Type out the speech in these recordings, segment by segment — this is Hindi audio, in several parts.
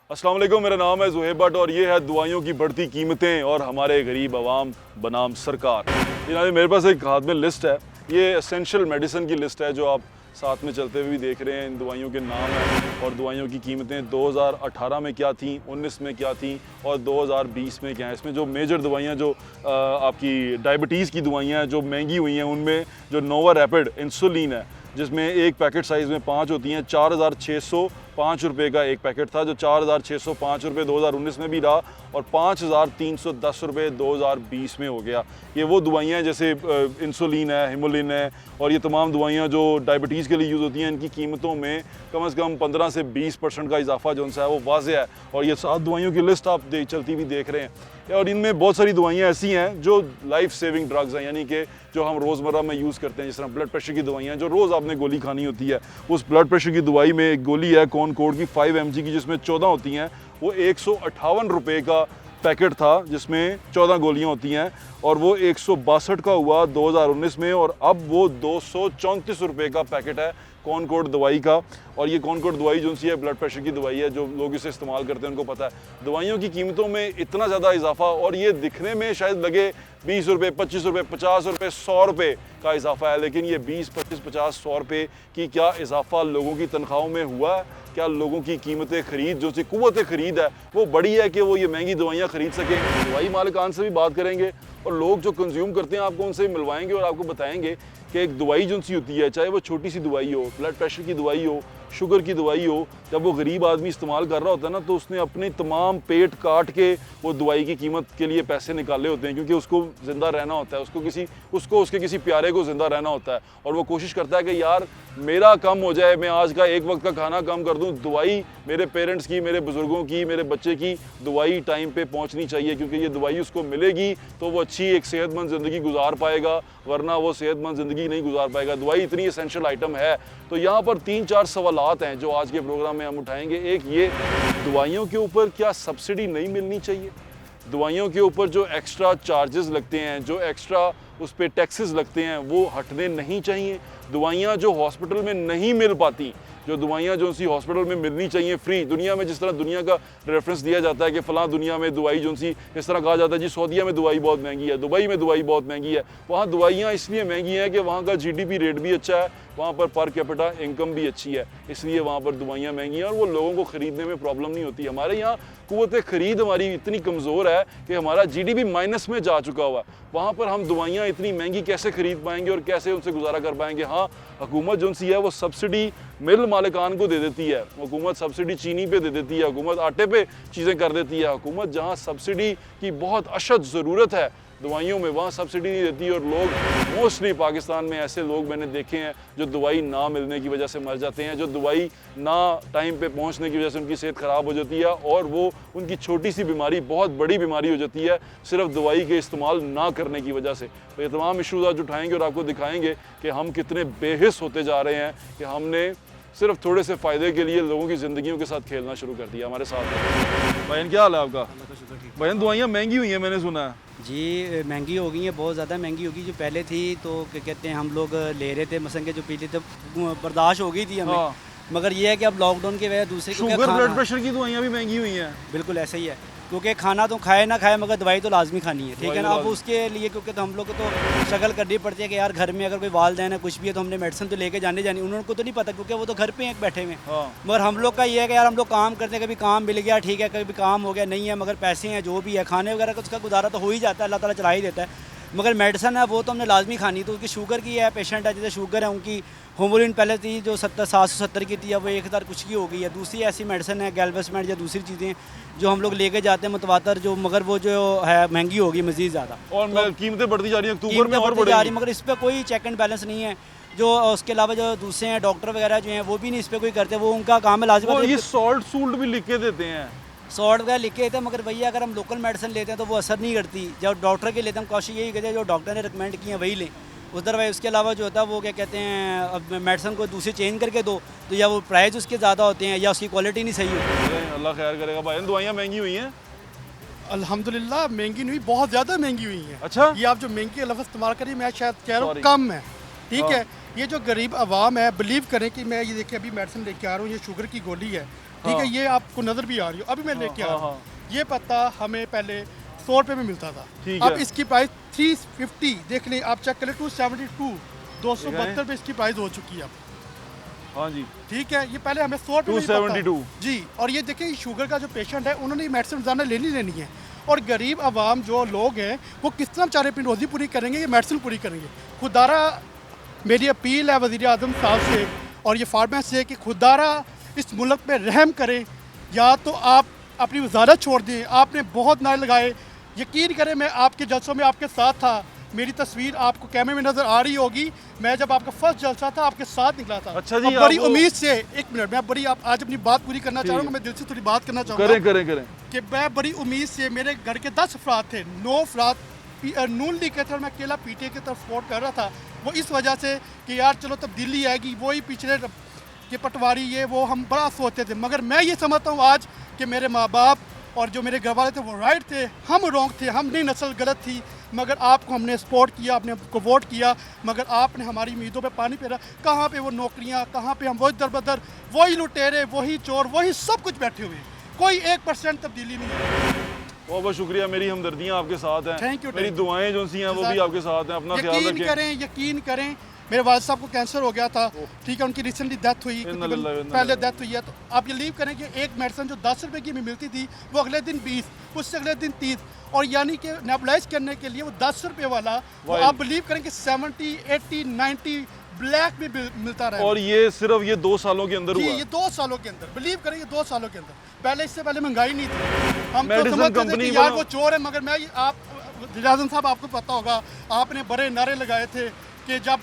अस्सलाम वालेकुम, मेरा नाम है ज़ुहैब भट्ट और ये है दवाइयों की बढ़ती कीमतें और हमारे गरीब आवाम बनाम सरकार। ये मेरे पास एक हाथ में लिस्ट है, ये एसेंशियल मेडिसिन की लिस्ट है जो आप साथ में चलते हुए भी देख रहे हैं। इन दवाइयों के नाम हैं और दवाइयों की कीमतें 2018 में क्या थी, 19 में क्या थी और 2020 में क्या है। इसमें जो मेजर दवाइयाँ जो आपकी डायबिटीज़ की दवाइयाँ जो महंगी हुई हैं, उनमें जो नोवा रैपिड इंसुलिन है जिसमें एक पैकेट साइज़ में 5 होती हैं, 4,605 रुपये का एक पैकेट था, जो 4,605 रुपये 2019 में भी रहा और 5,310 रुपये 2020 में हो गया। ये वो दवाइयाँ जैसे इंसुलिन है, हिमोलिन है और ये तमाम दवाइयाँ जो डायबिटीज़ के लिए यूज़ होती हैं, इनकी कीमतों में कम से कम 15 से 20% का इजाफा जो है वो वाज़ेह है। और ये 7 दवाइयों की लिस्ट आप चलती भी देख रहे हैं और इनमें बहुत सारी दवाइयाँ ऐसी हैं जो लाइफ सेविंग ड्रग्स हैं, यानी कि जो हम रोज़मर्रा में यूज़ करते हैं। जिस तरह ब्लड प्रेशर की दवाइयाँ जो रोज़ आपने गोली खानी होती है, उस ब्लड प्रेशर की दवाई में एक गोली है कॉनकॉर्ड की 5 mg की जिसमें 14 होती हैं, वो 158 रुपये का पैकेट था जिसमें 14 गोलियां होती हैं और वो 162 का हुआ 2019 में और अब वो 234 रुपये का पैकेट है कॉनकॉर्ड दवाई का। और ये कॉनकॉर्ड दवाई जो सी है ब्लड प्रेशर की दवाई है, जो लोग इसे इस्तेमाल करते हैं उनको पता है। दवाइयों की कीमतों में इतना ज़्यादा इजाफा और ये दिखने में शायद लगे 20 रुपये, 25 रुपये, 50 रुपये, 100 रुपये का इजाफा है, लेकिन ये 20, 25, 50, 100 रुपये की क्या इजाफा लोगों की तनख्वाहों में हुआ है? क्या लोगों की कीमतें खरीद जो सी कुव्वत खरीद है वो बड़ी है कि वो ये महंगी दवाइयाँ खरीद सकें? दवाई मालिकान से भी बात करेंगे और लोग जो कंज्यूम करते हैं आपको उनसे मिलवाएंगे और आपको बताएंगे कि एक दवाई जो सी होती है, चाहे वो छोटी सी दवाई हो, ब्लड प्रेशर की दवाई हो, शुगर की दवाई हो, जब वो गरीब आदमी इस्तेमाल कर रहा होता है ना, तो उसने अपने तमाम पेट काट के वो दवाई की कीमत के लिए पैसे निकाले होते हैं, क्योंकि उसको ज़िंदा रहना होता है, उसको उसके किसी प्यारे को ज़िंदा रहना होता है और वो कोशिश करता है कि यार मेरा कम हो जाए, मैं आज का एक वक्त का खाना कम कर दूं, दवाई मेरे पेरेंट्स की, मेरे बुज़ुर्गों की, मेरे बच्चे की दवाई टाइम पे पहुंचनी चाहिए, क्योंकि ये दवाई उसको मिलेगी तो वो अच्छी एक सेहतमंद ज़िंदगी गुजार पाएगा, वरना वो सेहतमंद ज़िंदगी नहीं गुजार पाएगा। दवाई इतनी एसेंशियल आइटम है। तो यहाँ पर 3-4 सवालात हैं जो आज के प्रोग्राम में हम उठाएंगे। एक ये, दवाइयों के ऊपर क्या सब्सिडी नहीं मिलनी चाहिए? दवाइयों के ऊपर जो एक्स्ट्रा चार्जेस लगते हैं, जो एक्स्ट्रा उस पर टैक्सेस लगते हैं, वो हटने नहीं चाहिए। दवाइयाँ जो हॉस्पिटल में नहीं मिल पाती, जो दवाइयाँ जो सी हॉस्पिटल में मिलनी चाहिए फ्री, दुनिया में जिस तरह दुनिया का रेफरेंस दिया जाता है कि फ़लाँ दुनिया में दवाई जो सी, इस तरह कहा जाता है जी सऊदीया में दवाई बहुत महंगी है, दुबई में दवाई बहुत महंगी है। वहाँ दवाइयाँ इसलिए महंगी हैं कि वहाँ का GDP रेट भी अच्छा है, वहाँ पर कैपिटा इनकम भी अच्छी है, इसलिए वहाँ पर दवाइयाँ महंगी हैं और वो लोगों को ख़रीदने में प्रॉब्लम नहीं होती। हमारे यहाँ क़ुव्वत ख़रीद हमारी इतनी कमज़ोर है कि हमारा GDP माइनस में जा चुका हुआ है। वहाँ पर हम दवाइयाँ इतनी महंगी कैसे ख़रीद पाएंगे और कैसे उनसे गुजारा कर पाएंगे? हाँ, हुकूमत जो सी है वो सब्सिडी मिल मालिकान को दे देती है, हुकूमत सब्सिडी चीनी पे दे देती है, हुकूमत आटे पे चीज़ें कर देती है। हुकूमत जहाँ सब्सिडी की बहुत अशद ज़रूरत है दवाइयों में, वहाँ सब्सिडी नहीं देती और लोग मोस्टली पाकिस्तान में ऐसे लोग मैंने देखे हैं जो दवाई ना मिलने की वजह से मर जाते हैं, जो दवाई ना टाइम पे पहुँचने की वजह से उनकी सेहत ख़राब हो जाती है और वो उनकी छोटी सी बीमारी बहुत बड़ी बीमारी हो जाती है सिर्फ दवाई के इस्तेमाल ना करने की वजह से। तो ये तमाम इशूज़ आज उठाएँगे और आपको दिखाएँगे कि हम कितने बेहिस होते जा रहे हैं कि हमने सिर्फ थोड़े से फ़ायदे के लिए लोगों की ज़िंदगियों के साथ खेलना शुरू कर दिया। हमारे साथ भाईन, क्या हाल है आपका? भाईन, दवाइयाँ महंगी हुई हैं मैंने सुना है। जी, महंगी हो गई हैं, बहुत ज़्यादा महंगी हो गई। जो पहले थी तो क्या कहते हैं हम लोग ले रहे थे, मसलन के जो पीते थे बर्दाश्त हो गई थी हमें। हाँ। मगर ये है कि अब लॉकडाउन की वजह दूसरे को शुगर ब्लड प्रेशर की दवाइयाँ भी महंगी हुई हैं। बिल्कुल ऐसा ही है, क्योंकि खाना तो खाए ना खाए मगर दवाई तो लाजमी खानी है, ठीक है ना। अब उसके लिए क्योंकि तो हम लोग को तो स्ट्रगल करनी पड़ती है कि यार घर में अगर कोई वालदैन है कुछ भी है तो हमने मेडिसिन तो लेके जानी, उनको तो नहीं पता क्योंकि वो तो घर पे हैं बैठे हुए। मगर हम लोग का ये है कि यार हम लोग काम करते हैं, कभी काम मिल गया ठीक है, कभी काम हो गया नहीं है, मगर पैसे हैं जो भी है, खाने वगैरह का उसका गुजारा तो हो ही जाता है, अल्लाह ताला चला ही देता है। मगर मेडिसिन है वो तो हमने लाजमी खानी। तो उसकी शुगर की है, पेशेंट है जैसे शुगर है उनकी होमोलिन पहले थी जो 770 की थी, अब वो 1000 कुछ की हो गई है। दूसरी ऐसी मेडिसिन है गैल्वेस्मेंट या दूसरी चीज़ें जो हम लोग लेके जाते हैं मुतवातर, जो मगर वो जो है महंगी होगी मज़ीद ज़्यादा और तो कीमतें बढ़ती जा रही हैं, अक्टूबर में और बढ़ती जा रही है, मगर इस पर कोई चेक एंड बैलेंस नहीं है। जो उसके अलावा जो दूसरे हैं डॉक्टर वगैरह जो हैं वो भी नहीं इस पर कोई करते, वो उनका काम है लाजमी। ये सॉल्ट सूल्ट भी लिख के देते हैं, सॉल्ट वगैरह लिख के देते हैं, मगर भैया अगर हम लोकल मेडिसिन लेते हैं तो वो असर नहीं करती। जब डॉक्टर के लेते हैं हम कोशिश यही कहते हैं जो डॉक्टर ने रिकमेंड किए हैं वही लें। उधर भाई उसके अलावा जो होता है वो क्या कहते हैं अब मेडिसिन को दूसरी चेंज करके दो तो या वो प्राइस उसके ज़्यादा होते हैं या उसकी क्वालिटी नहीं सही होती। अल्लाह खैर करेगा। भाई दवाइयाँ महंगी हुई हैं? अल्हम्दुलिल्लाह महंगी नहीं, बहुत ज़्यादा महंगी हुई हैं। अच्छा, ये आप जो महंगी का लफ्ज़ इस्तेमाल करिए, मैं शायद कह रहा हूँ कम है, ठीक है। ये जो गरीब आवाम है बिलीव करें कि मैं ये देखिए अभी मेडिसिन लेके आ रहा हूँ, ये शुगर की गोली है ठीक है, हाँ। ये आपको नज़र भी आ रही हो, अभी मैं लेके आ हाँ, रहा हाँ। हूँ। ये पत्ता हमें पहले 100 रुपये में मिलता था, ठीक अब है। इसकी प्राइस 350, देख लें आप, चेक करें, 272, 272 पे इसकी प्राइस हो चुकी है अब। हाँ जी, ठीक है, ये पहले हमें 100 रुपये में ही पता है। 272 जी, और ये देखिए शुगर का जो पेशेंट है उन्होंने ये मेडिसिन रोजाना लेनी है, और गरीब आवाम जो लोग हैं वो किस तरह बेचारे अपनी रोज़ी पूरी करेंगे, ये मेडिसिन पूरी करेंगे। खुदारा मेरी अपील है वज़ीर आज़म साहब से और ये फार्मर से कि खुदारा इस मुल्क पे रहम करें, या तो आप अपनी वजारत छोड़ दें। आपने बहुत नारे लगाए, यकीन करें मैं आपके जलसों में आपके साथ था, मेरी तस्वीर आपको कैमरे में नज़र आ रही होगी, मैं जब आपका फर्स्ट जलसा था आपके साथ निकला था। अच्छा जी, अब बड़ी आप वो- उम्मीद से, एक मिनट, मैं बड़ी आप आज अपनी बात पूरी करना चाहूँगा, मैं दिल से थोड़ी बात करना चाहूँगा करें करें करें। कि मैं बड़ी उम्मीद से, मेरे घर के 10 अफराद थे, 9 अफराद नून लीग के तरफ, मैं अकेला पीटीए की तरफ सपोर्ट कर रहा था। वो इस वजह से कि यार चलो तब्दीली आएगी, वही पिछले के पटवारी ये वो हम बड़ा सोचते थे, मगर मैं ये समझता हूँ आज कि मेरे माँ बाप और जो मेरे घर वाले थे वो राइट थे, हम रॉन्ग थे, हमने नस्ल गलत थी, मगर आपको हमने सपोर्ट किया, आपने को वोट किया, मगर आपने हमारी उम्मीदों पे पानी फेरा। कहाँ पे वो नौकरियाँ, कहाँ पे हम वही दरबदर, वही लुटेरे, वही चोर, वही सब कुछ बैठे हुए, कोई 1% तब्दीली नहीं है। बहुत बहुत शुक्रिया, मेरी हमदर्दियाँ आपके साथ हैं। Thank you, मेरी thank you। दुआएं जो सी हैं वो भी आपके साथ हैं। अपना ख्याल यकीन रखें। करें, यकीन करें, मेरे वालिद साहब को कैंसर हो गया था, ठीक है, उनकी रिसेंटली डेथ हुई, इन्ना तकरीबन लिल्लाहि व इन्ना पहले इलैहि डेथ हुई है। तो आप ये लीव करें कि एक मेडिसिन जो 10 रुपए की हमें मिलती थी वो अगले दिन 20, उससे अगले दिन 30, और यानी कि नेबुलाइज करने के लिए वो 10 रुपए वाला वो वाइल। आप बिलीव करें कि 70, 80, 90 ब्लैक में मिलता रहा। और ये सिर्फ ये 2 सालों के अंदर जी, हुआ ये है। 2 सालों के अंदर, बिलीव करें, ये 2 सालों के अंदर, पहले इससे पहले महंगाई नहीं थी। हम तो मेडिसिन समझते थे कंपनी कि यार बनो। वो चोर है, मगर मैं आप वज़ीर-ए-आज़म साहब आपको पता होगा, आपने बड़े नारे लगाए थे कि जब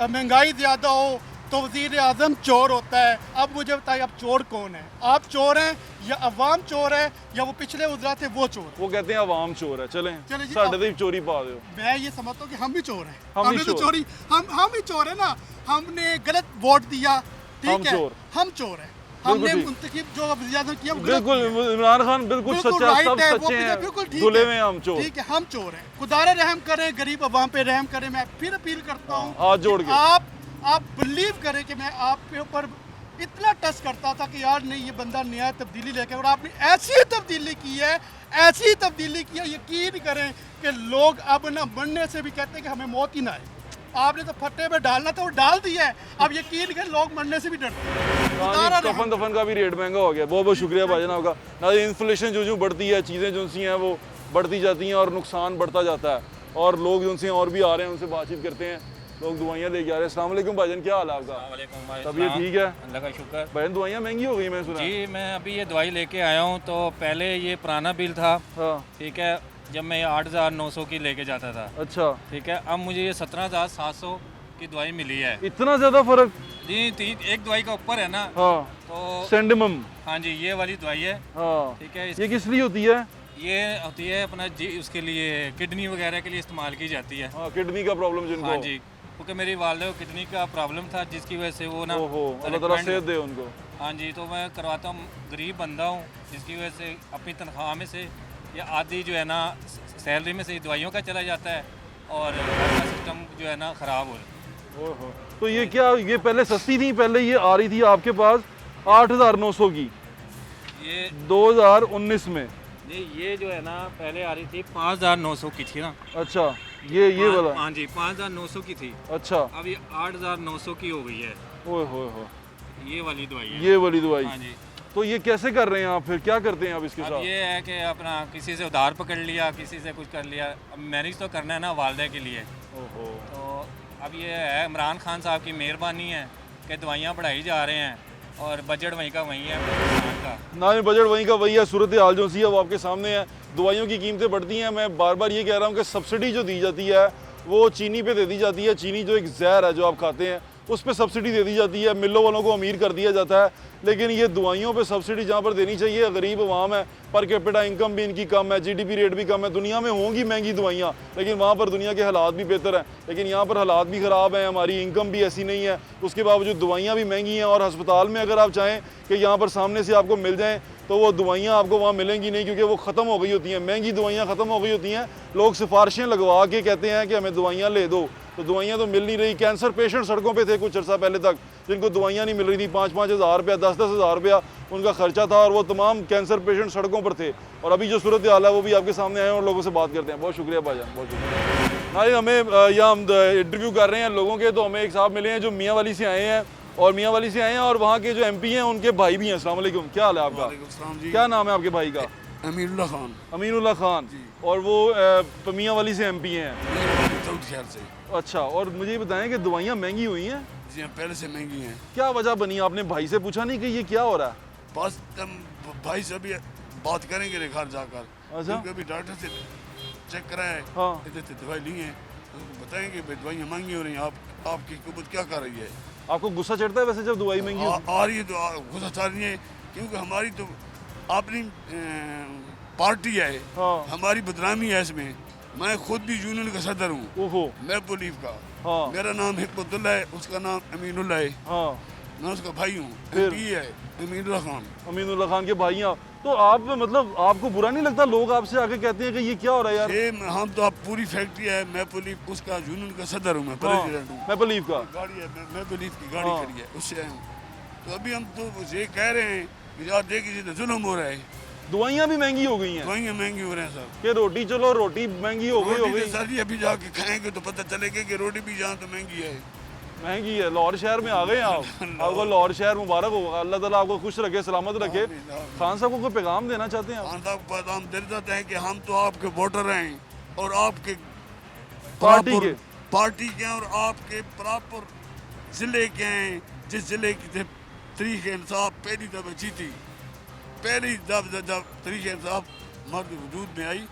महंगाई ज़्यादा हो तो वज़ीर-ए-आज़म चोर होता है। अब मुझे बताइए, अब चोर कौन है? आप चोर हैं या अवाम चोर है, या वो पिछले उजरा थे वो चोर? वो कहते हैं आवाम चोर है। चलें चलें जी, साढ़े तो चोरी पा दो। मैं ये समझता हूँ कि हम भी चोर हैं, हम भी हमने तो चोर। चोरी, हम ही चोर है ना, हमने गलत वोट दिया, हम ठीक है, चोर। हम चोर हैं, बिल्कुल हमने ठीक। मुंतखब जो वज़ीर-ए-आज़म किया वो गलत बिल्कुल, किया। इमरान खान बिल्कुल बिल्कुल सच्चा, राइट सब है, वो सच्चे भी हैं, बिल्कुल ठीक धुले है। हुए हैं हम चोर। ठीक है, हम चोर हैं। खुदारा रहम करें, गरीब अवाम पे रहम करें। मैं फिर अपील करता हूँ, हाथ जोड़ कि के। आप बिलीव करें कि मैं आपके ऊपर इतना टच करता था कि यार नहीं, ये बंदा नया तब्दीली लेके, और आपने ऐसी तब्दीली की है, ऐसी तब्दीली की है, यकीन करें कि लोग अब ना मरने से भी कहते हैं कि हमें मौत ही ना आए। आपने तो फट्टे में डालना था, वो डाल दिया है, अब यकीन करें लोग मरने से भी डरते हैं। खुदारा रहम कफन दफन का भी रेट महंगा हो गया। बहुत बहुत शुक्रिया भाईजान आपका। ना इन्फ्लेशन जो बढ़ती है, चीज़ें जो सी हैं वो बढ़ती जाती हैं और नुकसान बढ़ता जाता है, और लोग जो सी और भी आ रहे हैं, उनसे बातचीत करते हैं। लोग दुआइयाँ लेके आ रहे हैं। अस्सलाम वालेकुम भाईजान, क्या हाल है आपका? तबीयत ठीक है? अल्लाह का शुक्र। भाईजान दुआइयाँ महंगी हो गई, मैं सुना। जी, मैं अभी ये दवाई लेके आया हूँ, तो पहले ये पुराना बिल था, हाँ, ठीक है, जब मैं 8,900 की लेके जाता था, अच्छा, ठीक है, अब मुझे ये 17,700 की दवाई मिली है। इतना ज़्यादा फर्क? जी, एक दवाई का ऊपर है ना, हाँ, तो सेंडिमम। हाँ जी, ये वाली दवाई है, हाँ, ठीक है। ये किस लिए होती है? ये होती है अपना जी, उसके लिए किडनी वगैरह के लिए इस्तेमाल की जाती है। हाँ, किडनी का प्रॉब्लम जिनको। हाँ जी, क्योंकि मेरी वालदा को किडनी का प्रॉब्लम था, जिसकी वजह से वो ना ओहो, अल्लाह ताला सेहत दे उनको। हाँ जी, तो मैं करवाता हूँ, गरीब बंदा हूँ, जिसकी वजह से अपनी तनख्वाह में से या आधी जो है ना सैलरी में से दवाइयों का चला जाता है, और घर का सिस्टम जो है ना ख़राब हो रहा है। ओहो, तो ये क्या, ये पहले सस्ती थी? पहले ये आ रही थी आपके पास 8,900 की ये 2019 में? जी, ये जो है ना पहले आ रही थी 5,900 की थी ना। अच्छा, ये वाला? हाँ जी, 5,900 की थी, अच्छा, अब ये 8,900 की हो गई है। ओए होए हो, ये वाली दवाई है। ये वाली दवाई। हाँ जी, तो ये कैसे कर रहे हैं आप, फिर क्या करते हैं आप इसके अब साथ? ये है कि अपना किसी से उधार पकड़ लिया, किसी से कुछ कर लिया, अब मैनेज तो करना है ना वालदा के लिए। ओहो, तो अब ये है इमरान खान साहब की मेहरबानी है कि दवाइयाँ बढ़ाई जा रहे हैं, और बजट वहीं का वहीं है किसान का। ना बजट वहीं का वही है, सूरत हाल जो सी है वो आपके सामने है। दवाइयों की कीमतें बढ़ती हैं। मैं बार बार ये कह रहा हूँ कि सब्सिडी जो दी जाती है वो चीनी पे दे दी जाती है। चीनी जो एक जहर है जो आप खाते हैं, उस पर सब्सिडी दे दी जाती है, मिलों वालों को अमीर कर दिया जाता है। लेकिन ये दवाइयों पे सब्सिडी जहाँ पर देनी चाहिए, गरीब अवाम है, पर कैपिटा इनकम भी इनकी कम है, जीडीपी रेट भी कम है। दुनिया में होंगी महंगी दवाइयाँ, लेकिन वहाँ पर दुनिया के हालात भी बेहतर हैं, लेकिन यहाँ पर हालात भी ख़राब हैं, हमारी इनकम भी ऐसी नहीं है, उसके बावजूद दवाइयाँ भी महंगी हैं। और अस्पताल में अगर आप चाहें कि यहाँ पर सामने से आपको मिल जाएँ, तो वो दवाइयाँ आपको वहाँ मिलेंगी नहीं, क्योंकि वो ख़त्म हो गई होती हैं, महंगी दवाइयाँ ख़त्म हो गई होती हैं। लोग सिफारिशें लगवा के कहते हैं कि हमें दवाइयाँ ले दो, तो दवाइयाँ तो मिल नहीं रही। कैंसर पेशेंट सड़कों पे थे कुछ अर्सा पहले तक, जिनको दवाइयाँ नहीं मिल रही थी, 5-5 हज़ार रुपया, 10-10 हज़ार रुपया उनका खर्चा था, और वो तमाम कैंसर पेशेंट सड़कों पर थे। और अभी जो सूरत हाल है वो भी आपके सामने आए और लोगों से बात करते हैं। बहुत शुक्रिया भाईजान, बहुत शुक्रिया। नाज़रीन, हमें यहाँ हम इंटरव्यू कर रहे हैं लोगों के, तो हमें एक साहब मिले हैं जो मियाँ वाली से आए हैं, और मियाँ वाली से आए हैं और वहाँ के जो MP हैं उनके भाई भी हैं। अस्सलाम वालेकुम, क्या हाल है आपका? क्या नाम है आपके भाई का? अमीरुल्लाह खान। अमीनुल्लाह खान। और वो मियाँ वाली से MP हैं। शहर से। अच्छा, और मुझे ये बताएं कि दवाइयाँ महंगी हुई हैं? जी हाँ, पहले से महंगी हैं। क्या वजह बनी? आपने भाई से पूछा नहीं कि ये क्या हो रहा है? बस हम भाई से भी बात करेंगे घर जाकर। अच्छा। क्योंकि अभी डॉक्टर से चेक कराए, हाँ। इधर से दवाई ली है, तो बताएंगे भाई दवाइयाँ महंगी हो रही हैं, आपकी हुकूमत क्या कर रही है? आपको गुस्सा चढ़ता है वैसे जब दवाई महंगी होती है? आ रही है तो गुस्सा चल रही है, क्योंकि हमारी तो अपनी पार्टी है, हाँ। हमारी बदनामी है इसमें। मैं खुद भी यूनियन का सदर हूँ, ओहो। मैं पुलीफ का। हाँ। मेरा नाम हिकमतुल्लाह है, उसका नाम अमीनुल्लाह है। हाँ। मैं उसका भाई हूँ। फिर? MP है अमीनुल्लाह खान। अमीनुल्लाह खान के भाई हैं। तो आप मतलब आपको बुरा नहीं लगता लोग आपसे आके कहते हैं कि ये क्या हो रहा है यार? ये हम तो आप पूरी फैक्ट्री है, मैं पुलीफ उसका यूनियन का सदर हूँ, मैं प्रेसिडेंट हूँ। मैं बलीफ का। गाड़ी है, मैं पुलीफ की गाड़ी हाँ। खड़ी है, उससे आया हूँ। तो अभी हम तो ये कह रहे हैं कि यार देखिए जुल्म हो रहा है, दवाइयाँ भी महंगी हो गई हैं दवाइयाँ महंगी हो रहे हैं सर। कि रोटी, चलो रोटी महंगी हो रोटी गई। तो सर जी अभी जाके खाएंगे तो पता चलेगा कि रोटी भी जहाँ तो महंगी है। महंगी है। लाहौर शहर में आ गए हैं आप। आपको लाहौर शहर मुबारक हो, अल्लाह ताला आपको खुश रखे, सलामत रखे। खान साहब को कोई पैगाम देना चाहते हैं आप? खान साहब को पैगाम दे देते हैं कि हम तो आपके वोटर हैं और आपके पार्टी के और आपके प्रॉपर जिले के हैं, जिस जिले की तरीके इंसाफ पहली दफा जीती। पहली जब तरीके इंसाफ मर्द वजूद में आई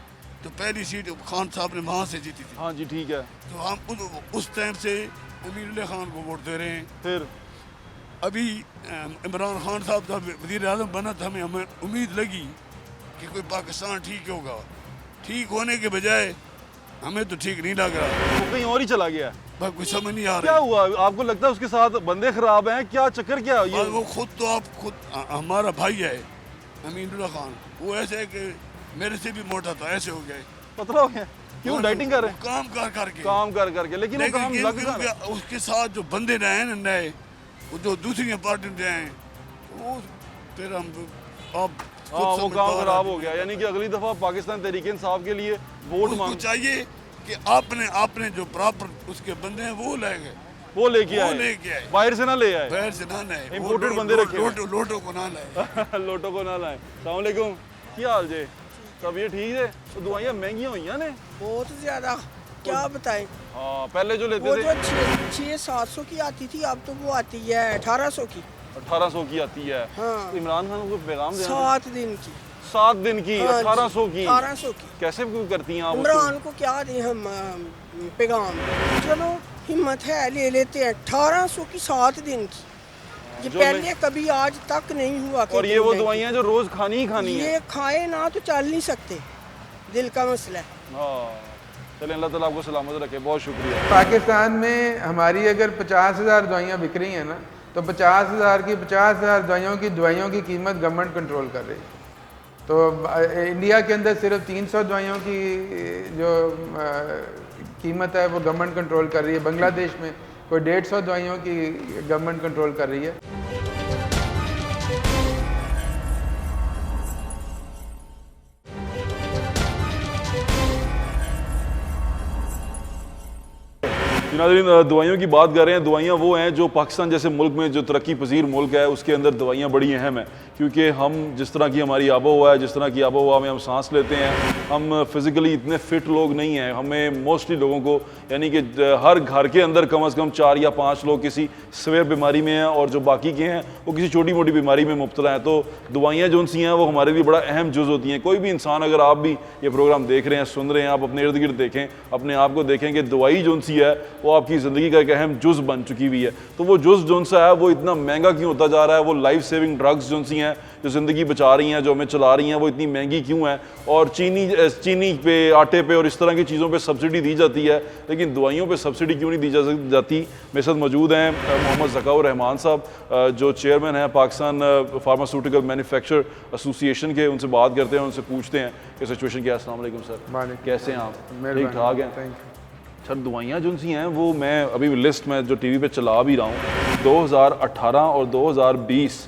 तो पहली सीट खान साहब ने वहाँ से जीती थी। हाँ जी, ठीक है। तो हम उस टाइम से अमीरुल्लाह खान को वोट दे रहे हैं। फिर अभी इमरान खान साहब जब वज़ीर आज़म बना तो हमें उम्मीद लगी कि कोई पाकिस्तान ठीक होगा। ठीक होने के बजाय हमें तो ठीक नहीं लग रहा, वो कहीं और ही चला गया है। बस कुछ समझ नहीं आ क्या रहा। हुआ? आपको लगता है उसके साथ बंदे खराब हैं? क्या चक्कर क्या ये? वो खुद तो आप खुद हमारा भाई है अमीरुल्लाह खान, वो ऐसे है कि मेरे से भी मोटा था, ऐसे हो गए, पतला हो गया। क्यों डाइटिंग कर रहे हैं? काम कर करके काम कर करके, लेकिन वो काम लग रहा है। उसके साथ जो बंदे रहे हैं नए, वो जो दूसरी पार्टी में रहे हैं, वो फिर हम अब हाँ, वो काम खराब हो गया। यानी कि अगली दफा पाकिस्तान तहरीक इंसाफ के लिए वोट उसको मांग चाहिए कि आपने जो प्रॉपर उसके बंदे हैं वो ले गए, वो लेके वो आए, लेके आए, बाहर से ना ले आए, बाहर से ना लाए, Imported बंदे रखे हैं। लोटो को ना लाए। लोटो को ना लाए। अस्सलाम वालेकुम, क्या हाल जे? तबीयत ठीक है? तो दवाइयाँ महंगी हुई हैं ने? बहुत ज़्यादा, क्या बताएं। हाँ, पहले जो वो लेते जो थे 600-700 की आती थी, अब तो वो आती है 1800 की। 1800 की आती है। हाँ। तो इमरान खान को पैगाम देना 7 दिन की। 7 दिन की हाँ जी, 1800 की। 1800 की। कैसे करती हैं आप उसको? इमरान को क्या दें हम पैगाम? चलो हिम्मत है ले लेते हैं। 1800 की 7 दिन की, ये जो पहले कभी आज तक नहीं हुआ। कि और ये वो दवाइयाँ जो रोज खानी ही खानी है। ये खाए ना तो चल नहीं सकते, दिल का मसला है। हाँ, चलें, अल्लाह ताला आपको सलामत रखे। बहुत शुक्रिया। पाकिस्तान में हमारी अगर 50,000 दवाइयाँ बिक रही हैं ना, तो 50,000 दवाइयों की कीमत गवर्नमेंट कंट्रोल कर रही है। तो इंडिया के अंदर सिर्फ 300 दवाइयों की जो कीमत है वो गवर्नमेंट कंट्रोल कर रही है। बांग्लादेश में कोई 150 दवाइयों की गवर्नमेंट कंट्रोल कर रही है। नाज़रीन, दवाइयों की बात कर रहे हैं। दवाइयाँ वो हैं जो पाकिस्तान जैसे मुल्क में, जो तरक्की पजीर मुल्क है, उसके अंदर दवाइयाँ बड़ी अहम हैं। क्योंकि हम जिस तरह की हमारी आबो हवा है, जिस तरह की आबो हवा में हम सांस लेते हैं, हम फिज़िकली इतने फ़िट लोग नहीं हैं। हमें मोस्टली लोगों को, यानी कि हर घर के अंदर कम अज़ कम 4 या 5 लोग किसी सवेयर बीमारी में हैं, और जो बाकी के हैं वो किसी छोटी मोटी बीमारी में मुब्तला हैं। तो दवाइयाँ जो सी हैं वो हमारे लिए बड़ा अहम जुज़ होती हैं। कोई भी इंसान, अगर आप भी ये प्रोग्राम देख रहे हैं, सुन रहे हैं, आप अपने इर्द गिर्द देखें, अपने आप को देखें कि दवाई जो सी है वो आपकी ज़िंदगी का एक अहम जुज़ बन चुकी हुई है। तो वो जुज़ जो सा है वो इतना महंगा क्यों होता जा रहा है? वो लाइफ सेविंग ड्रग्स जो सी हैं, जो ज़िंदगी बचा रही हैं, जो हमें चला रही हैं, वो इतनी महंगी क्यों है? और चीनी पे, आटे पे और इस तरह की चीज़ों पे सब्सिडी दी जाती है, लेकिन दवाइयों पे सब्सिडी क्यों नहीं दी जाती? मेरे साथ मौजूद हैं मोहम्मद ज़काउर रहमान साहब, जो चेयरमैन हैं पाकिस्तान फार्मास्यूटिकल मैन्युफैक्चर एसोसिएशन के। उनसे बात करते हैं, उनसे पूछते हैं कि सिचुएशन क्या है। अस्सलाम वालेकुम सर, कैसे हैं आप? ठीक ठाक हैं? सर, दवाइयाँ जो सी हैं वो मैं अभी लिस्ट में जो टीवी पे चला भी रहा हूँ, 2018 और 2020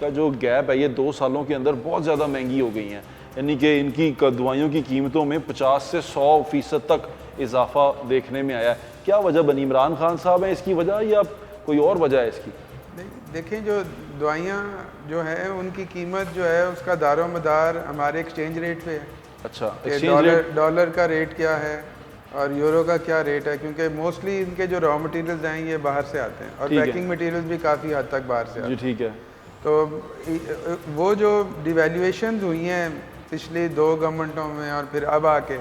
का जो गैप है, ये 2 सालों के अंदर बहुत ज़्यादा महंगी हो गई हैं, यानी कि इनकी दवाइयों की कीमतों में 50 से 100% तक इजाफा देखने में आया है। क्या वजह बनी? इमरान खान साहब हैं इसकी वजह या कोई और वजह है इसकी? देखें, जो दवाइयाँ जो है उनकी कीमत जो है उसका दारोमदार हमारे एक्सचेंज रेट पे है। अच्छा, डॉलर का रेट क्या है और यूरो का क्या रेट है, क्योंकि मोस्टली इनके जो रॉ मटेरियल्स हैं ये बाहर से आते हैं और पैकिंग मटेरियल्स भी काफ़ी हद तक बाहर से आते हैं। जी ठीक है। तो वो जो डिवैल्यूएशन हुई हैं पिछली 2 गवर्नमेंटों में और फिर अब आके,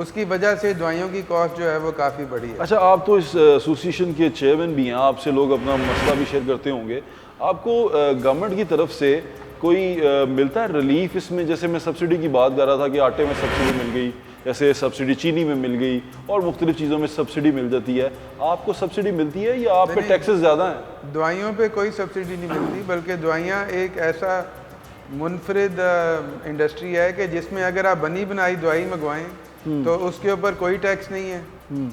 उसकी वजह से दवाइयों की कॉस्ट जो है वो काफ़ी बढ़ी है। अच्छा, आप तो इस एसोसिएशन के चेयरमैन भी हैं, आपसे लोग अपना मसला भी शेयर करते होंगे। आपको गवर्नमेंट की तरफ से कोई मिलता है रिलीफ इसमें? जैसे मैं सब्सिडी की बात कर रहा था कि आटे में सब्सिडी मिल गई, जैसे सब्सिडी चीनी में मिल गई और मुख्तलिफ चीज़ों में सब्सिडी मिल जाती है। आपको सब्सिडी मिलती है या आप पे टैक्सेस ज़्यादा हैं? दवाइयों पे कोई सब्सिडी नहीं मिलती, बल्कि दवाइयाँ एक ऐसा मुनफरिद इंडस्ट्री है कि जिसमें अगर आप बनी बनाई दवाई मंगवाएं तो उसके ऊपर कोई टैक्स नहीं है,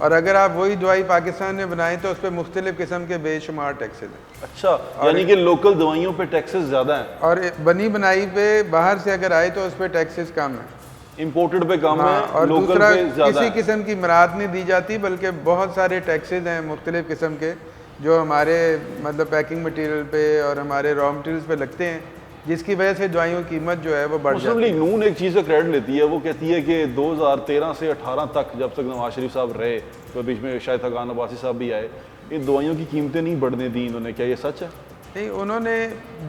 और अगर आप वही दवाई पाकिस्तान में बनाएं तो उस पर मुख्तलिफ किस्म के बेशुमार टैक्सेस हैं। अच्छा, यानी कि लोकल दवाइयों पे टैक्सेस ज़्यादा हैं और बनी बनाई पे बाहर से अगर आए तो उस पर टैक्सेस कम है, इंपोर्टेड पे कम है और लोकल दूसरा पे ज़्यादा किसी है। किस्म की मराद नहीं दी जाती, बल्कि बहुत सारे टैक्सेस हैं मुख्तलिफ किस्म के जो हमारे मतलब पैकिंग मटेरियल पे और हमारे रॉ मटेरियल्स पे लगते हैं, जिसकी वजह से दवाइयों की कीमत जो है वो बढ़ मुस्लिम जाती लीग है। नून एक चीज़ का क्रेडिट लेती है, वो कहती है कि 2013 से 18 तक जब तक नवाज शरीफ साहब रहे, तो बीच में शायद हकान अब्बासी साहब भी आए, इन दवाइयों की कीमतें नहीं बढ़ने दी इन्होंने। क्या ये सच है? नहीं, उन्होंने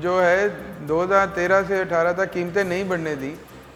जो है 2013 से 18 तक कीमतें नहीं बढ़ने दी,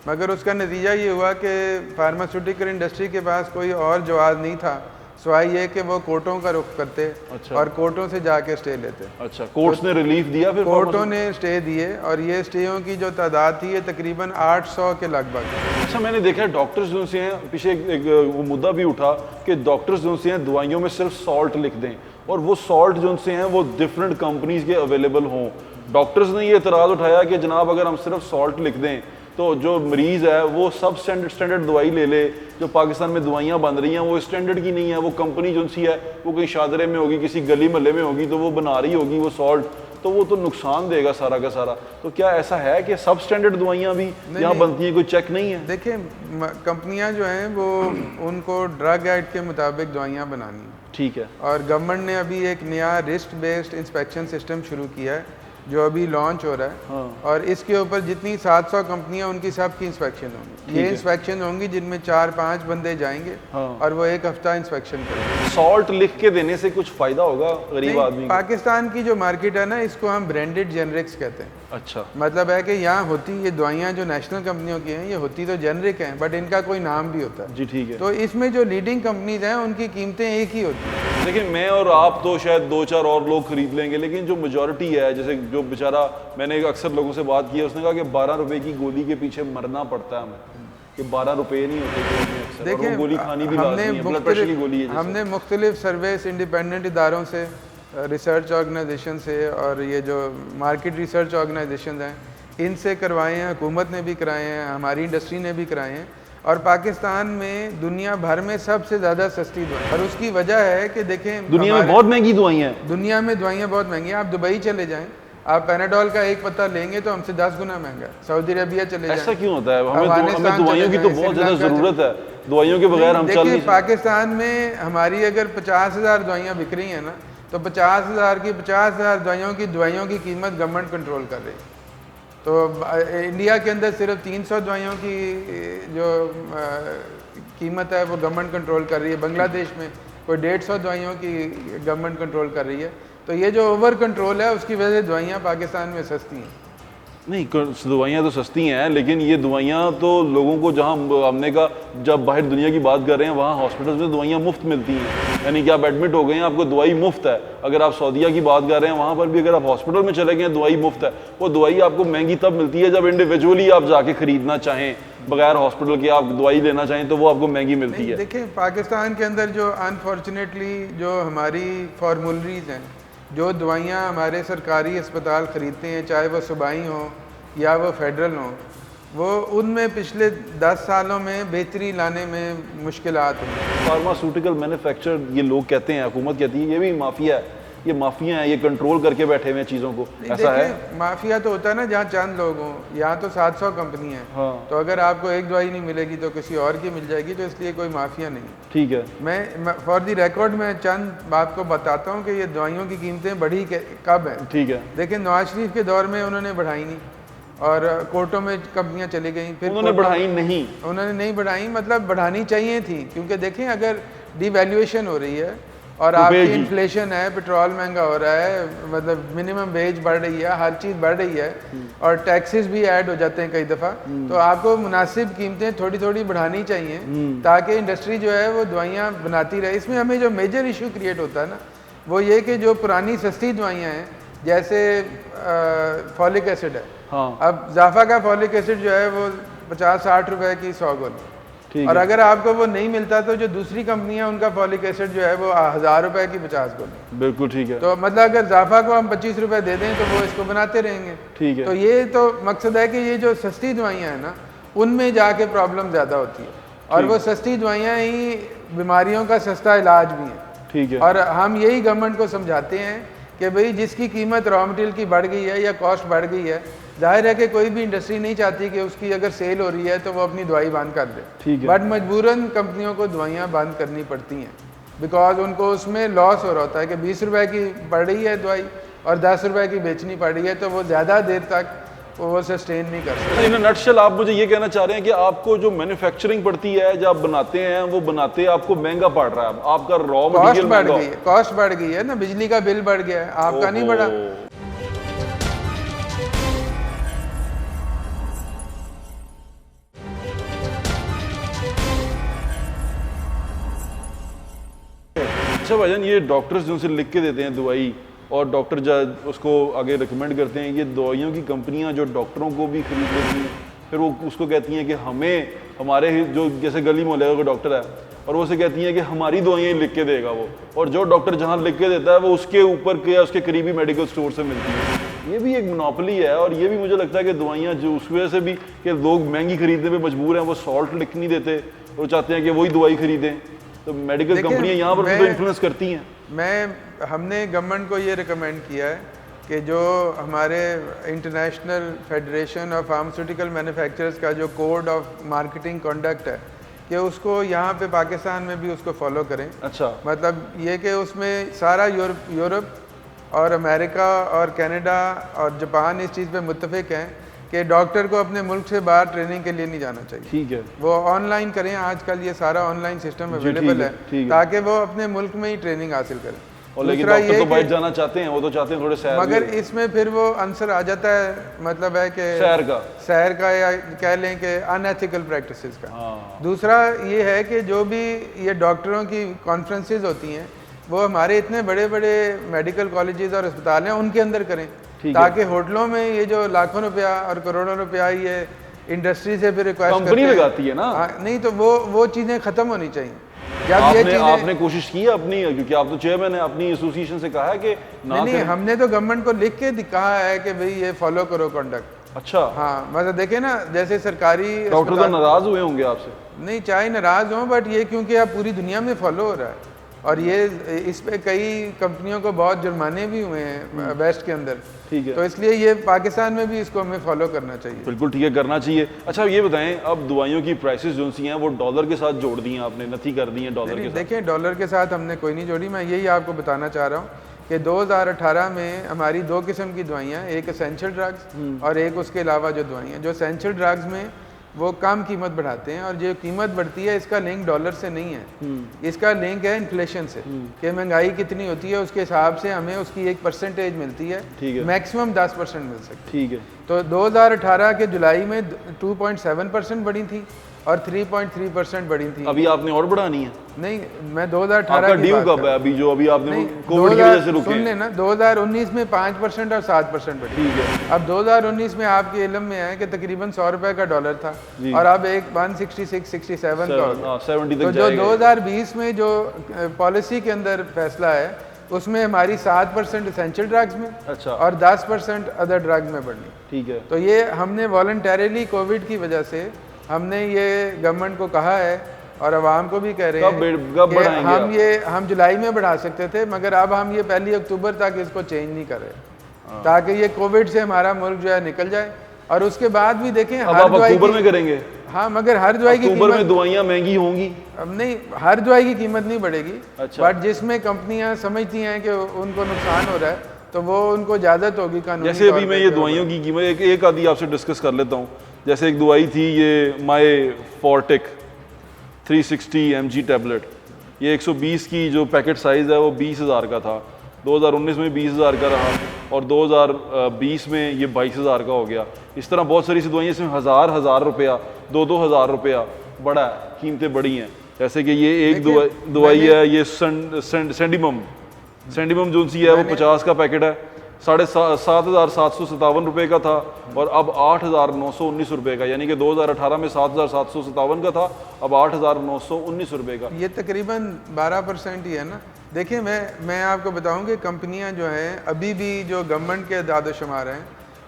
मगर उसका नतीजा ये हुआ कि फार्मास्यूटिकल इंडस्ट्री के पास कोई और जवाब नहीं था सिवाय ये कि वो कोर्टों का रुख करते। अच्छा। और कोर्टों से जाके स्टे लेते। अच्छा, कोर्ट्स ने रिलीफ दिया? फिर कोर्टों ने स्टे दिए और ये स्टेयों की जो तादाद थी ये तकरीबन 800 के लगभग। अच्छा, मैंने देखा है डॉक्टर्स जो से हैं, पीछे एक वो मुद्दा भी उठा कि डॉक्टर्स जो से हैं दवाइयों में सिर्फ सॉल्ट लिख दें और वो सॉल्ट जो से हैं वो डिफरेंट कंपनीज के अवेलेबल हों। डॉक्टर्स ने ये एतराज़ उठाया कि जनाब अगर हम सिर्फ सॉल्ट लिख दें तो जो मरीज़ है वो सब स्टैंडर्ड दवाई ले ले। जो पाकिस्तान में दवाइयाँ बन रही हैं वो स्टैंडर्ड की नहीं है, वो कंपनी जो सी है वो कहीं शादरे में होगी, किसी गली महल्ले में होगी, तो वो बना रही होगी वो सॉल्ट, तो वो तो नुकसान देगा सारा का सारा। तो क्या ऐसा है कि सब स्टैंडर्ड दवाइयाँ भी यहाँ बनती हैं, कोई चेक नहीं है? देखिए, कंपनियां जो हैं वो उनको ड्रग एक्ट के मुताबिक दवाइयाँ बनानी है, ठीक है। और गवर्नमेंट ने अभी एक नया रिस्क बेस्ड इंस्पेक्शन सिस्टम शुरू किया है जो अभी लॉन्च हो रहा है। हाँ। और इसके ऊपर जितनी 700 कंपनियां उनकी सबकी इंस्पेक्शन होंगी। ये इंस्पेक्शन होंगी जिनमें 4-5 बंदे जाएंगे। हाँ। और वो 1 हफ्ता इंस्पेक्शन करेंगे। सॉल्ट लिख के देने से कुछ फ़ायदा होगा गरीब आदमी को? पाकिस्तान की जो मार्केट है ना, इसको हम ब्रांडेड जेनरिक्स कहते हैं। अच्छा, मतलब है कि यहाँ होती ये दवाइयाँ जो नेशनल कंपनियों की हैं ये होती तो जेनरिक हैं, बट इनका कोई नाम भी होता है। जी ठीक है। तो इसमें जो लीडिंग कंपनीज हैं उनकी कीमतें एक ही होती हैं। देखिए, मैं और आप तो शायद 2-4 और लोग खरीद लेंगे, लेकिन जो मेजॉरिटी है, जैसे जो बेचारा, मैंने अक्सर लोगों से बात की है, उसने कहा कि 12 रुपए की गोली के पीछे मरना पड़ता है हमें, कि 12 रुपए नहीं होते अक्सर, और वो गोली खानी भी लाज़मी है, ब्लड प्रेशर की गोली है जैसे। हमने मुख्तलिफ सर्विस इंडिपेंडेंट इदारों से, रिसर्च ऑर्गेनाइजेशन से और ये जो मार्केट रिसर्च ऑर्गेनाइजेशन हैं इनसे करवाए हैं, हुकूमत ने भी कराए हैं, हमारी इंडस्ट्री ने भी कराए हैं। और पाकिस्तान में दुनिया भर में सबसे ज़्यादा सस्ती दवाई, और उसकी वजह है कि देखें दुनिया में बहुत महंगी दवाइयाँ हैं। दुनिया में दवाइयाँ बहुत महंगी हैं। आप दुबई चले जाएं, आप पैनाडोल का एक पत्ता लेंगे तो हमसे 10 गुना महंगा है। सऊदी अरबिया चले जाएं, ऐसा क्यों होता है? हमें अफगानिस्तान दवाइयों की चले तो जाएं, बहुत ज़्यादा श्रीलंका ज़रूरत है, दवाइयों के बगैर हम चल देखिए, नहीं सकते। पाकिस्तान में हमारी अगर 50,000 दवाइयाँ बिक रही हैं ना, तो 50,000 की 50,000 दवाइयों की कीमत गवर्नमेंट कंट्रोल कर रही है। तो इंडिया के अंदर सिर्फ 300 दवाइयों की जो कीमत है वो गवर्नमेंट कंट्रोल कर रही है। बांग्लादेश में कोई 150 दवाइयों की गवर्नमेंट कंट्रोल कर रही है। तो ये जो ओवर कंट्रोल है उसकी वजह से दवाइयाँ पाकिस्तान में सस्ती हैं। नहीं, दवाइयाँ तो सस्ती हैं, लेकिन ये दवाइयाँ तो लोगों को, जहाँ हमने कहा जब बाहर दुनिया की बात कर रहे हैं वहाँ हॉस्पिटल्स में दवाइयाँ मुफ्त मिलती हैं, यानी कि आप एडमिट हो गए हैं आपको दवाई मुफ्त है। अगर आप सऊदीया की बात कर रहे हैं वहाँ पर भी अगर आप हॉस्पिटल में चले गए दवाई मुफ्त है। वो दवाई आपको महंगी तब मिलती है जब इंडिविजुअली आप जाके खरीदना चाहें, बगैर हॉस्पिटल के आप दवाई लेना चाहें तो वो आपको महंगी मिलती है। देखिए, पाकिस्तान के अंदर जो अनफॉर्चुनेटली जो हमारी फार्मूलरीज हैं, जो दवाइयाँ हमारे सरकारी अस्पताल ख़रीदते हैं, चाहे वो सूबाई हों या वो फेडरल हों, वो उनमें पिछले 10 सालों में बेहतरी लाने में मुश्किलात हुई। फार्मास्यूटिकल मैन्युफैक्चर ये लोग कहते हैं, हुकूमत कहती है ये भी माफिया है, ये माफिया हैं, ये कंट्रोल करके बैठे हुए हैं चीज़ों को, ऐसा है? देखिए, माफिया तो होता है ना जहाँ चंद लोग हों, यहाँ तो 700 कंपनी है। हाँ। तो अगर आपको एक दवाई नहीं मिलेगी तो किसी और की मिल जाएगी, तो इसलिए कोई माफिया नहीं। ठीक है। मैं फॉर दी रिकॉर्ड मैं चंद आपको बताता हूँ कि ये दवाइयों की कीमतें बढ़ी कब हैं। ठीक है। देखिए, नवाज शरीफ के दौर में उन्होंने बढ़ाई नहीं और कोर्टों में कंपनियां चली गई, फिर उन्होंने बढ़ाई नहीं, उन्होंने नहीं बढ़ाई, मतलब बढ़ानी चाहिए थी, क्योंकि देखें अगर डिवैल्यूएशन हो रही है और तो आपकी इन्फ्लेशन है, पेट्रोल महंगा हो रहा है, मतलब मिनिमम वेज बढ़ रही है, हर चीज़ बढ़ रही है और टैक्सेस भी ऐड हो जाते हैं कई दफ़ा, तो आपको मुनासिब कीमतें थोड़ी थोड़ी बढ़ानी चाहिए ताकि इंडस्ट्री जो है वो दवाइयाँ बनाती रहे। इसमें हमें जो मेजर इशू क्रिएट होता है ना, वो ये कि जो पुरानी सस्ती दवाइयाँ हैं, जैसे फॉलिक एसिड है, हाँ। अब जाफा का फॉलिक एसिड जो है वो 50-60 रुपए की 100 गोली, और है। अगर आपको वो नहीं मिलता तो जो दूसरी कंपनी है उनका फॉलिक एसिड जो है वो 1000 रुपए की 50 गोली। बिल्कुल ठीक है। तो मतलब अगर जाफा को हम 25 रुपए दे दें तो वो इसको बनाते रहेंगे। ठीक है। तो ये तो मकसद है कि ये जो सस्ती दवाइयाँ हैं ना, उनमें जाके प्रॉब्लम ज़्यादा होती है, और वो सस्ती दवाइयाँ ही बीमारियों का सस्ता इलाज भी हैं। ठीक है। और हम यही गवर्नमेंट को समझाते हैं कि भाई जिसकी कीमत रॉ मटेरियल की बढ़ गई है या कॉस्ट बढ़ गई है, जाहिर है कि कोई भी इंडस्ट्री नहीं चाहती कि उसकी अगर सेल हो रही है तो वो अपनी दवाई बंद कर दे। ठीक है। बट मजबूरन कंपनियों को दवाइयाँ बंद करनी पड़ती हैं, बिकॉज उनको उसमें लॉस हो रहा होता है कि 20 रुपए की पड़ रही है दवाई और 10 रुपए की बेचनी पड़ रही है, तो वो ज़्यादा देर तक वो सस्टेन नहीं कर सकते। इन नटशल आप मुझे ये कहना चाह रहे हैं कि आपको जो मैन्युफैक्चरिंग पड़ती है, जब आप बनाते हैं, वो बनाते आपको महंगा पड़ रहा है, आपका रॉ कॉस्ट मटेरियल बढ़ गई है, कॉस्ट बढ़ गई है ना, बिजली का बिल बढ़ गया है, आपका नहीं बढ़ा। अच्छा भाईजान, ये डॉक्टर्स जो उनसे लिख के देते हैं दवाई और डॉक्टर उसको आगे रिकमेंड करते हैं, ये दवाइयों की कंपनियां जो डॉक्टरों को भी खरीद लेती हैं, फिर वो उसको कहती हैं कि हमें हमारे जो जैसे गली मोहल्ले का डॉक्टर है और वो उसे कहती हैं कि हमारी दवाइयाँ लिख के देगा वो, और जो डॉक्टर जहाँ लिख के देता है वो उसके ऊपर के या उसके करीबी मेडिकल स्टोर से मिलती है। ये भी एक मोनोपोली है, और ये भी मुझे लगता है कि दवाइयाँ जो उस वजह से भी कि लोग महंगी खरीदने पे मजबूर हैं, वो सॉल्ट लिख नहीं देते, वो चाहते हैं कि वही दवाई खरीदें, तो मेडिकल कंपनियाँ यहाँ पर भी तो इन्फ्लुएंस करती हैं। हमने गवर्नमेंट को ये रिकमेंड किया है कि जो हमारे international federation of pharmaceutical manufacturers का जो कोड ऑफ मार्केटिंग कंडक्ट है, कि उसको यहाँ पे पाकिस्तान में भी उसको फॉलो करें। अच्छा। मतलब ये कि उसमें सारा यूरोप और अमेरिका और कनाडा और जापान इस चीज़ पे मुत्तफिक हैं कि डॉक्टर को अपने मुल्क से बाहर ट्रेनिंग के लिए नहीं जाना चाहिए। ठीक है। वो ऑनलाइन करें, आजकल ये सारा ऑनलाइन सिस्टम जी, अवेलेबल है, ठीक है। ताकि वो अपने मुल्क में ही ट्रेनिंग हासिल करें। और लेकिन दूसरा डॉक्टर ये तो बाहर कि जाना चाहते हैं, वो तो चाहते हैं थोड़े सैर मगर भी। इसमें फिर वो आंसर आ जाता है, मतलब है कि सैर का या कह लें कि अनएथिकल प्रैक्टिसेस का। हाँ। दूसरा ये है कि जो भी ये डॉक्टरों की कॉन्फ्रेंसेस होती हैं, वो हमारे इतने बड़े बड़े मेडिकल कॉलेजेस और अस्पताल हैं उनके अंदर करें, ताकि होटलों में ये जो लाखों रुपया और करोड़ों रुपया ये इंडस्ट्री से फिर रिक्वेस्ट कंपनी लगाती है ना। नहीं तो वो चीज़ें ख़त्म होनी चाहिए। जब आपने कोशिश की है अपनी, क्योंकि आप तो चेयरमैन है, अपनी एसोसिएशन से कहा है कि नहीं, हमने तो गवर्नमेंट को लिख के कहा है कि भाई ये फॉलो करो कंडक्ट। अच्छा। हाँ, मतलब देखे ना, जैसे सरकारी डॉक्टर तो नाराज हुए होंगे आपसे। नहीं, चाहे नाराज हो, बट ये क्योंकि अब पूरी दुनिया में फॉलो हो रहा है, और ये इस पे कई कंपनियों को बहुत जुर्माने भी हुए हैं वेस्ट के अंदर। ठीक है। तो इसलिए ये पाकिस्तान में भी इसको हमें फॉलो करना चाहिए। बिल्कुल ठीक है, करना चाहिए। अच्छा ये बताएं, अब दवाइयों की प्राइसेस जो सी हैं वो डॉलर के साथ जोड़ दी हैं आपने, नथी कर दी हैं डॉलर के साथ? देखिए, डॉलर के साथ हमने कोई नहीं जोड़ी। मैं यही आपको बताना चाह रहा हूँ कि 2018 में हमारी 2 किस्म की दवाइयाँ, एक एसेंशियल ड्रग्स और एक उसके अलावा जो दवाइयाँ, जो एसेंशियल ड्रग्स में वो कम कीमत बढ़ाते हैं, और जो कीमत बढ़ती है इसका लिंक डॉलर से नहीं है, इसका लिंक है इन्फ्लेशन से, कि महंगाई कितनी होती है उसके हिसाब से हमें उसकी एक परसेंटेज मिलती है, मैक्सिमम 10% मिल सकती है। ठीक है। तो 2018 के जुलाई में 2.7% बढ़ी थी और 3.3% बढ़ी थी। अभी आपने और बढ़ानी है? नहीं, मैं 2018 की ड्यू कब है अभी, जो अभी आपने कोविड की वजह से रुके? सुन लेना, 2019 में 5% और 7% बढ़ी। ठीक है। अब 2019 में आपके इल्म में है कि तकरीबन 100 रुपए का डॉलर था, और अब एक 166-67 का हो गया। 70 तो जो 2020 में जो पॉलिसी के अंदर फैसला है, उसमें हमारी 7% एसेंशियल ड्रग्स में, अच्छा, और 10% अदर ड्रग्स में बढ़नी। ठीक है। तो ये हमने वॉलंटरीली कोविड की वजह से हमने ये गवर्नमेंट को कहा है और आवाम को भी कह रहे कब हैं कब कि बढ़ाएंगे हम जुलाई में बढ़ा सकते थे, मगर अब हम ये 1 अक्टूबर तक इसको चेंज नहीं कर रहे, ताकि ये कोविड से हमारा मुल्क जो है निकल जाए। और उसके बाद भी देखें अब आप अक्टूबर में करेंगे? हाँ, मगर हर दवाई की अक्टूबर में कीमत दवाइयाँ महंगी होंगी? अब नहीं, हर दवाई की कीमत नहीं बढ़ेगी। अच्छा। बट जिसमें कंपनियां समझती हैं कि उनको नुकसान हो रहा है तो वो उनको इजाज़त होगी कानूनी जैसे तौर अभी मैं पे ये कि दवाइयों की कीमत एक आदि आपसे डिस्कस कर लेता हूँ। जैसे एक दवाई थी ये माई फोर्टिक 360 mg टैबलेट, ये 120 की जो पैकेट साइज़ है वो 20,000 का था, 2019 में 20,000 का रहा और 2020 में ये 22,000 का हो गया। इस तरह बहुत सारी सी दवाइयाँ, इसमें हज़ार रुपया, 2,000 रुपया बढ़ा है, कीमतें बढ़ी हैं। जैसे कि ये एक दवाई है, ये सेंडिमम जो सी है वो 50 का पैकेट है, 7,757 रुपये का था और अब 8,919 रुपये का, यानी कि 2018 में 7,757 का था, अब 8,919 रुपये का। ये तकरीबन 12% ही है ना। देखिए मैं आपको बताऊं कि कंपनियां जो हैं अभी भी जो गवर्नमेंट के दादोशुमार हैं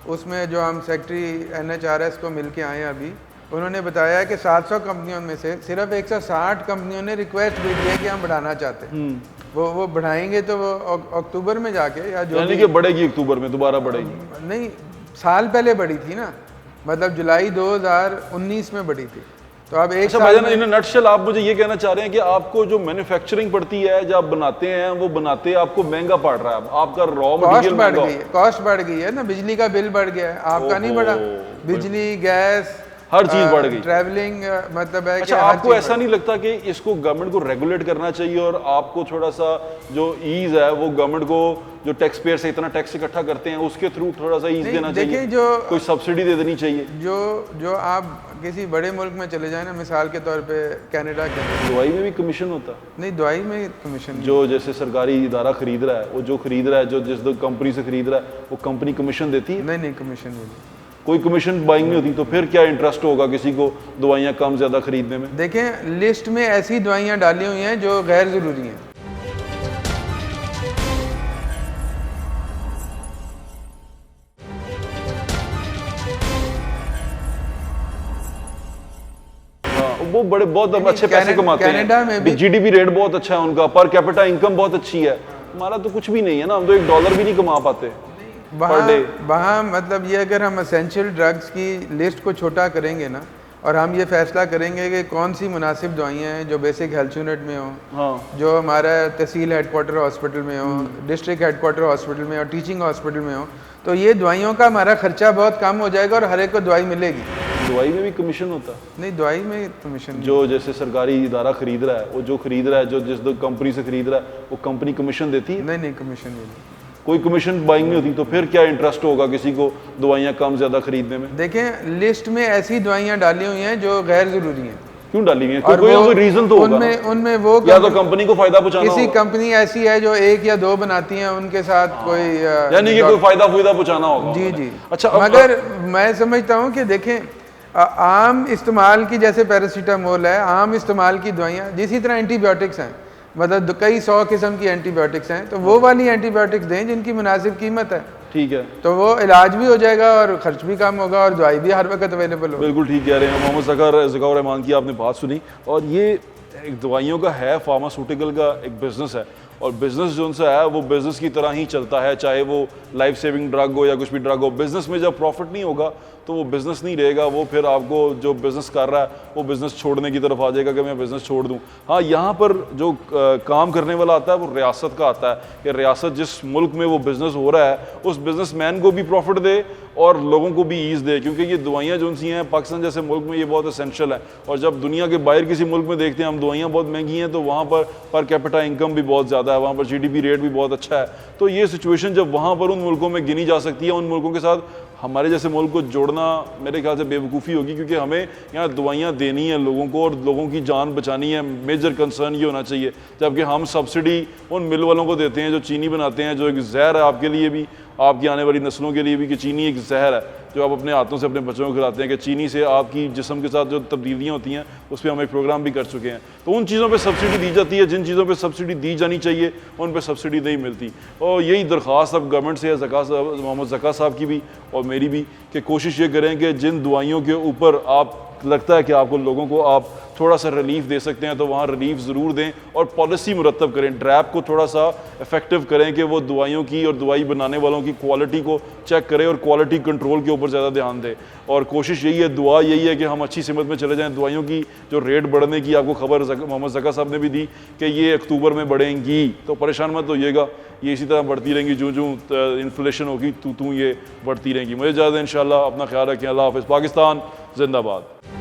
उसमें जो हम सेक्रेटरी NHRS को मिल के आए हैं अभी, उन्होंने बताया कि 700 कंपनियों में से सिर्फ 160 कंपनियों ने रिक्वेस्ट भेजी है कि हम बढ़ाना चाहते हैं। वो बढ़ाएंगे तो वो अक्टूबर में जाके या जो यानी कि बढ़ेगी अक्टूबर में, दोबारा बढ़ेगी? नहीं, साल पहले बढ़ी थी ना, मतलब जुलाई 2019 में बढ़ी थी। तो अब एक अच्छा भाईजान, इन नटशेल आप मुझे ये कहना चाह रहे हैं कि आपको जो मैन्युफैक्चरिंग पड़ती है, जब आप बनाते हैं वो बनाते आपको महंगा पड़ रहा है, आपका रॉ मटेरियल महंगा, कॉस्ट बढ़ गई है ना, बिजली का बिल बढ़ गया है, आपका नहीं बढ़ा? बिजली, गैस, हर चीज बढ़ गई, ट्रैवलिंग, मतलब है। अच्छा, आपको ऐसा नहीं लगता कि इसको गवर्नमेंट को रेगुलेट करना चाहिए और आपको थोड़ा सा जो ईज है वो गवर्नमेंट को, जो टैक्स पेयर से इतना टैक्स इकट्ठा करते हैं उसके थ्रू थोड़ा सा ईज देना चाहिए, जो कोई सब्सिडी दे देनी चाहिए? जो आप किसी बड़े मुल्क में चले जाए ना, मिसाल के तौर पे कनाडा के, दवाई में भी कमीशन होता? नहीं, दवाई में कमीशन जो जैसे सरकारी इदारा खरीद रहा है, वो जो खरीद रहा है, जो जिस कंपनी से खरीद रहा है, वो कंपनी कमीशन देती है? नहीं, कमीशन नहीं, कोई कमीशन बाइंग नहीं होती। तो फिर क्या इंटरेस्ट होगा किसी को दवाइयाँ कम ज़्यादा खरीदने में? देखें, लिस्ट में ऐसी दवाइयाँ डाली हुई हैं जो गैर ज़रूरी हैं। वो बड़े बहुत अच्छे पैसे कमाते हैं, कनाडा में भी GDP रेट बहुत अच्छा है उनका, पर कैपिटा इनकम बहुत अच्छी है। हमारा तो कुछ भी नहीं है ना, हम तो $1 भी नहीं कमा पाते वहाँ मतलब ये अगर हम एसेंशियल ड्रग्स की लिस्ट को छोटा करेंगे ना, और हम ये फैसला करेंगे कि कौन सी मुनासिब दवाइयाँ हैं जो बेसिक हेल्थ यूनिट में हो, हाँ, जो हमारा तहसील हेडक्वार्टर हॉस्पिटल में हो, डिस्ट्रिक्ट हेडक्वार्टर हॉस्पिटल में और टीचिंग हॉस्पिटल में हो, तो ये दवाइयों का हमारा खर्चा बहुत कम हो जाएगा और हर एक को दवाई मिलेगी। दवाई में भी कमीशन होता? नहीं, दवाई में कमीशन जो जैसे सरकारी इदारा खरीद रहा है, वो जो खरीद रहा है, जो जिस कंपनी से खरीद रहा है, वो कंपनी कमीशन देती है? नहीं, कमीशन नहीं, कोई कमीशन बाइंग नहीं होती। तो फिर क्या इंटरेस्ट होगा किसी को दवाइयाँ कम ज़्यादा खरीदने में? देखें, लिस्ट में ऐसी दवाइयाँ डाली हुई हैं जो गैर ज़रूरी हैं। क्यों डाली हुई है? कोई रीजन तो होगा उनमें वो या तो कंपनी को फायदा पहुंचाना, किसी कंपनी ऐसी है जो 1 या 2 बनाती है, उनके साथ कोई यानी कि कोई फायदा पहुंचाना होगा। जी। अच्छा, मगर मैं समझता हूँ कि देखें, आम इस्तेमाल की जैसे पैरासीटामोल है, आम इस्तेमाल की दवाइयाँ, जिसी तरह एंटीबायोटिक्स हैं, मतलब कई 100 किस्म की एंटीबायोटिक्स हैं, तो वो वाली एंटीबायोटिक्स दें जिनकी मुनासिब कीमत है। ठीक है, तो वो इलाज भी हो जाएगा और खर्च भी कम होगा और दवाई भी हर वक्त अवेलेबल होगी। बिल्कुल ठीक कह रहे हैं मोहम्मद ज़काउर रहमान की आपने बात सुनी। और ये एक दवाइयों का है, फार्मास्यूटिकल का एक बिज़नेस है, और बिज़नेस जो उनसे है वो बिज़नेस की तरह ही चलता है, चाहे वो लाइफ सेविंग ड्रग हो या कुछ भी ड्रग हो। बिज़नेस में जब प्रॉफिट नहीं होगा तो वो बिज़नेस नहीं रहेगा, वो फिर आपको जो बिज़नेस कर रहा है वो बिज़नेस छोड़ने की तरफ आ जाएगा कि मैं बिज़नेस छोड़ दूँ। हाँ, यहाँ पर जो काम करने वाला आता है वो रियासत का आता है कि रियासत जिस मुल्क में वो बिज़नेस हो रहा है उस बिज़नेसमैन को भी प्रॉफिट दे और लोगों को भी ईज़ दे, क्योंकि ये दवाइयाँ जो सी हैं पाकिस्तान जैसे मुल्क में ये बहुत एसेंशियल है। और जब दुनिया के बाहर किसी मुल्क में देखते हैं हम दवाइयाँ बहुत महंगी हैं, तो वहाँ पर कैपिटा इनकम भी बहुत ज़्यादा है, वहाँ पर GDP रेट भी बहुत अच्छा है। तो ये सिचुएशन जब वहाँ पर उन मुल्कों में गिनी जा सकती है, उन मुल्कों के साथ हमारे जैसे मुल्क को जोड़ना मेरे ख्याल से बेवकूफ़ी होगी, क्योंकि हमें यहाँ दवाइयाँ देनी है लोगों को और लोगों की जान बचानी है। मेजर कंसर्न ये होना चाहिए, जबकि हम सब्सिडी उन मिल वालों को देते हैं जो चीनी बनाते हैं, जो एक जहर है आपके लिए भी, आपकी आने वाली नस्लों के लिए भी, कि चीनी एक जहर है जो आप अपने हाथों से अपने बच्चों को खिलाते हैं, कि चीनी से आपकी जिस्म के साथ जो तब्दीलियाँ होती हैं उस पर हम एक प्रोग्राम भी कर चुके हैं। तो उन चीज़ों पे सब्सिडी दी जाती है, जिन चीज़ों पे सब्सिडी दी जानी चाहिए उन पे सब्सिडी नहीं मिलती। और यही दरख्वास्त अब गवर्नमेंट से है, मोहम्मद ज़का साहब की भी और मेरी भी, कि कोशिश ये करें कि जिन दवाइयों के ऊपर आप लगता है कि आपको लोगों को आप थोड़ा सा रिलीफ दे सकते हैं तो वहाँ रिलीफ ज़रूर दें और पॉलिसी मुरतब करें। ड्रैप को थोड़ा सा इफेक्टिव करें कि वो दवाइयों की और दवाई बनाने वालों की क्वालिटी को चेक करें और क्वालिटी कंट्रोल के ऊपर ज़्यादा ध्यान दें। और कोशिश यही है, दुआ यही है कि हम अच्छी सिमत में चले जाएँ। दवाइयों की जो रेट बढ़ने की आपको खबर मोहम्मद ज़का साहब ने भी दी कि ये अक्टूबर में बढ़ेंगी, तो परेशान मत होइएगा, ये इसी तरह बढ़ती रहेंगी, जो इन्फ्लेशन होगी तू ये बढ़ती रहेंगी। मुझे ज़्यादा इंशाल्लाह, अपना ख्याल रखें। अल्लाह हाफ़िज़। पाकिस्तान जिंदाबाद।